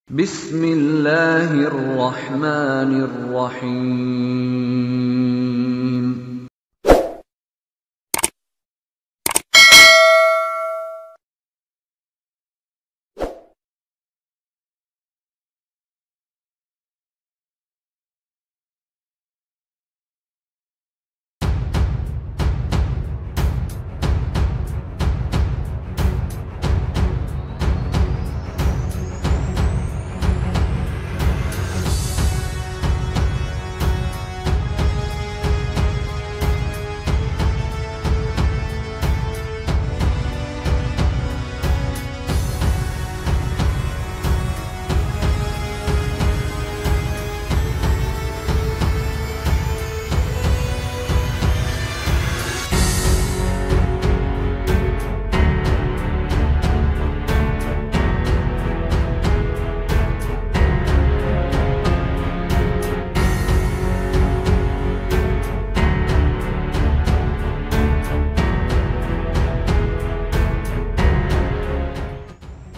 Bismillahirrahmanirrahim.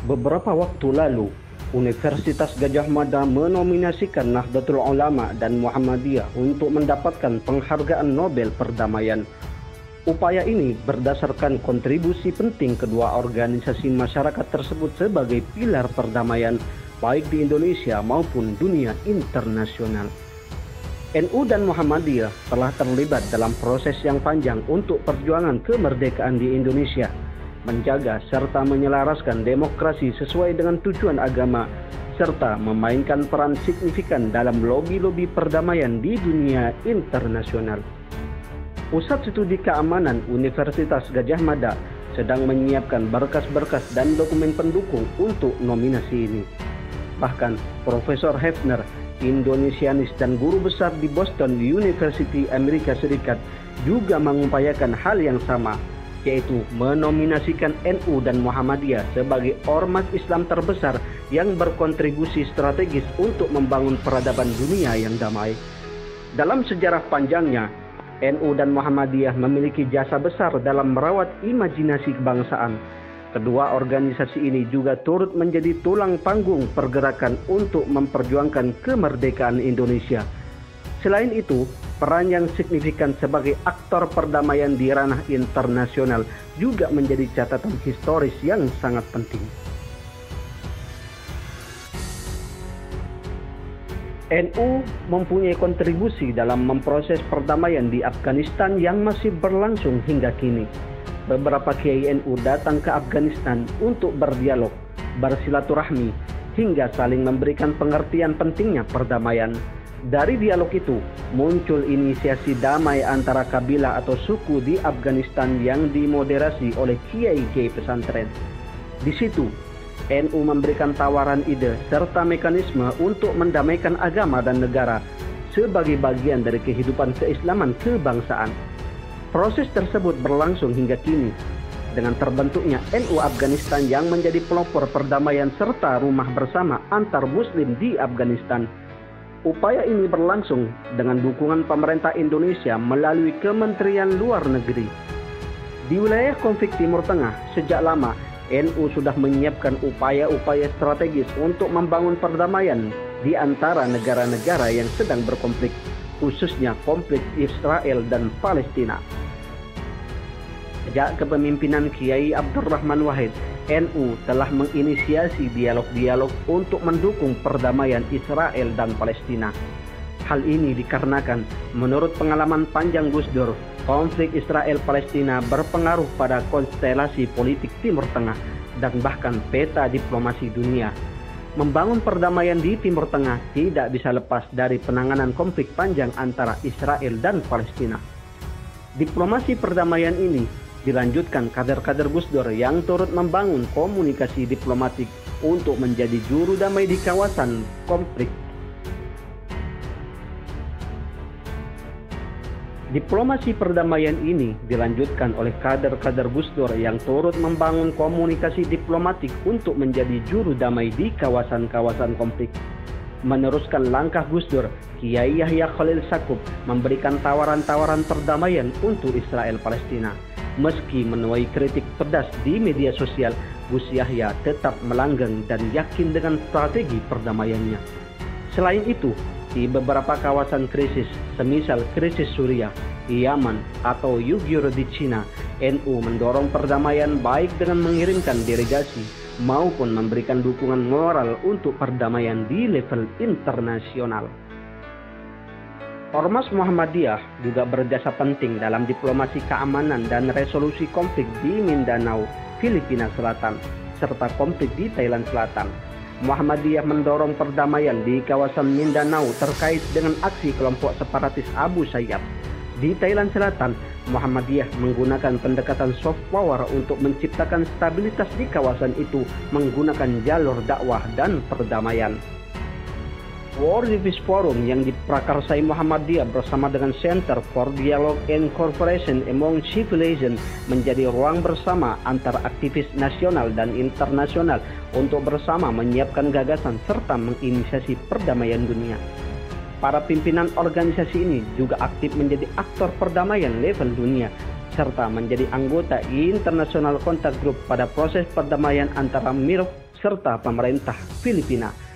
Beberapa waktu lalu, Universitas Gadjah Mada menominasikan Nahdlatul Ulama dan Muhammadiyah untuk mendapatkan penghargaan Nobel Perdamaian. Upaya ini berdasarkan kontribusi penting kedua organisasi masyarakat tersebut sebagai pilar perdamaian baik di Indonesia maupun dunia internasional. NU dan Muhammadiyah telah terlibat dalam proses yang panjang untuk perjuangan kemerdekaan di Indonesia, menjaga serta menyelaraskan demokrasi sesuai dengan tujuan agama, serta memainkan peran signifikan dalam lobi-lobi perdamaian di dunia internasional. Pusat Studi Keamanan Universitas Gadjah Mada sedang menyiapkan berkas-berkas dan dokumen pendukung untuk nominasi ini. Bahkan Profesor Hefner, Indonesianis dan guru besar di Boston University Amerika Serikat, juga mengupayakan hal yang sama, yaitu menominasikan NU dan Muhammadiyah sebagai ormas Islam terbesar yang berkontribusi strategis untuk membangun peradaban dunia yang damai. Dalam sejarah panjangnya, NU dan Muhammadiyah memiliki jasa besar dalam merawat imajinasi kebangsaan. Kedua organisasi ini juga turut menjadi tulang panggung pergerakan untuk memperjuangkan kemerdekaan Indonesia. Selain itu, peran yang signifikan sebagai aktor perdamaian di ranah internasional juga menjadi catatan historis yang sangat penting. NU mempunyai kontribusi dalam memproses perdamaian di Afghanistan yang masih berlangsung hingga kini. Beberapa kiai NU datang ke Afghanistan untuk berdialog, bersilaturahmi, hingga saling memberikan pengertian pentingnya perdamaian. Dari dialog itu, muncul inisiasi damai antara kabilah atau suku di Afghanistan yang dimoderasi oleh kiai-kiai pesantren. Di situ, NU memberikan tawaran ide serta mekanisme untuk mendamaikan agama dan negara sebagai bagian dari kehidupan keislaman kebangsaan. Proses tersebut berlangsung hingga kini, dengan terbentuknya NU Afghanistan yang menjadi pelopor perdamaian serta rumah bersama antar muslim di Afghanistan. Upaya ini berlangsung dengan dukungan pemerintah Indonesia melalui Kementerian Luar Negeri. Di wilayah konflik Timur Tengah, sejak lama NU sudah menyiapkan upaya-upaya strategis untuk membangun perdamaian di antara negara-negara yang sedang berkonflik, khususnya konflik Israel dan Palestina. Sejak kepemimpinan Kiai Abdurrahman Wahid, NU telah menginisiasi dialog-dialog untuk mendukung perdamaian Israel dan Palestina. Hal ini dikarenakan, menurut pengalaman panjang Gus Dur, konflik Israel-Palestina berpengaruh pada konstelasi politik Timur Tengah dan bahkan peta diplomasi dunia. Membangun perdamaian di Timur Tengah tidak bisa lepas dari penanganan konflik panjang antara Israel dan Palestina. Diplomasi perdamaian ini dilanjutkan kader-kader Gus Dur yang turut membangun komunikasi diplomatik untuk menjadi juru damai di kawasan konflik. Diplomasi perdamaian ini dilanjutkan oleh kader-kader Gus Dur yang turut membangun komunikasi diplomatik untuk menjadi juru damai di kawasan-kawasan konflik. Meneruskan langkah Gus Dur, Kiai Yahya Khalil Stakuf memberikan tawaran-tawaran perdamaian untuk Israel Palestina. Meski menuai kritik pedas di media sosial, Gus Yahya tetap melanggeng dan yakin dengan strategi perdamaiannya. Selain itu, di beberapa kawasan krisis, semisal krisis Suriah, Yaman, atau Uyghur di Cina, NU mendorong perdamaian baik dengan mengirimkan delegasi maupun memberikan dukungan moral untuk perdamaian di level internasional. Ormas Muhammadiyah juga berjasa penting dalam diplomasi keamanan dan resolusi konflik di Mindanao, Filipina Selatan, serta konflik di Thailand Selatan. Muhammadiyah mendorong perdamaian di kawasan Mindanao terkait dengan aksi kelompok separatis Abu Sayyaf. Di Thailand Selatan, Muhammadiyah menggunakan pendekatan soft power untuk menciptakan stabilitas di kawasan itu menggunakan jalur dakwah dan perdamaian. World Peace Forum yang diprakarsai Muhammadiyah bersama dengan Center for Dialogue and Cooperation Among Civilizations menjadi ruang bersama antara aktivis nasional dan internasional untuk bersama menyiapkan gagasan serta menginisiasi perdamaian dunia. Para pimpinan organisasi ini juga aktif menjadi aktor perdamaian level dunia serta menjadi anggota International Contact Group pada proses perdamaian antara MIRF serta pemerintah Filipina.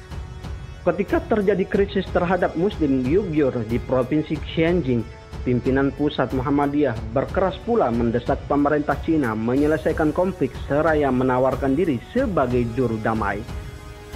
Ketika terjadi krisis terhadap Muslim Uyghur di Provinsi Xinjiang, pimpinan pusat Muhammadiyah berkeras pula mendesak pemerintah Cina menyelesaikan konflik seraya menawarkan diri sebagai juru damai.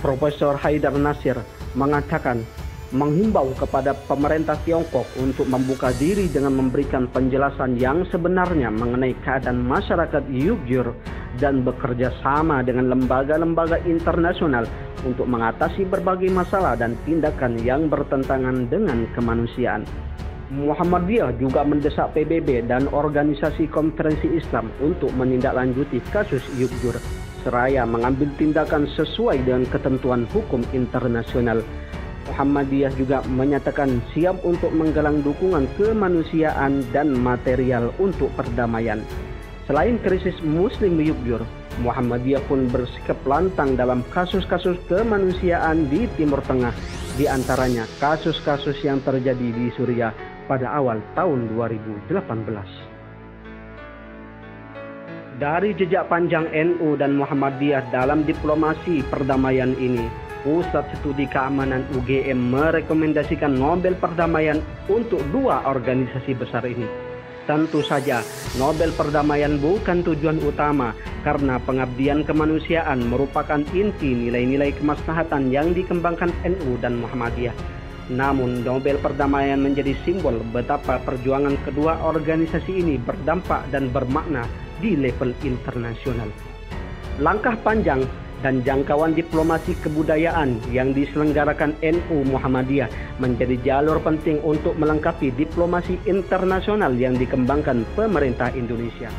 Profesor Haidar Nasir mengatakan, menghimbau kepada pemerintah Tiongkok untuk membuka diri dengan memberikan penjelasan yang sebenarnya mengenai keadaan masyarakat Uyghur dan bekerja sama dengan lembaga-lembaga internasional untuk mengatasi berbagai masalah dan tindakan yang bertentangan dengan kemanusiaan. Muhammadiyah juga mendesak PBB dan organisasi konferensi Islam untuk menindaklanjuti kasus Uyghur seraya mengambil tindakan sesuai dengan ketentuan hukum internasional. Muhammadiyah juga menyatakan siap untuk menggalang dukungan kemanusiaan dan material untuk perdamaian. Selain krisis Muslim Uyghur, Muhammadiyah pun bersikap lantang dalam kasus-kasus kemanusiaan di Timur Tengah, di antaranya kasus-kasus yang terjadi di Suriah pada awal tahun 2018. Dari jejak panjang NU dan Muhammadiyah dalam diplomasi perdamaian ini, Pusat Studi Keamanan UGM merekomendasikan Nobel Perdamaian untuk dua organisasi besar ini. Tentu saja, Nobel Perdamaian bukan tujuan utama karena pengabdian kemanusiaan merupakan inti nilai-nilai kemaslahatan yang dikembangkan NU dan Muhammadiyah. Namun, Nobel Perdamaian menjadi simbol betapa perjuangan kedua organisasi ini berdampak dan bermakna di level internasional. Langkah panjang dan jangkauan diplomasi kebudayaan yang diselenggarakan NU Muhammadiyah menjadi jalur penting untuk melengkapi diplomasi internasional yang dikembangkan pemerintah Indonesia.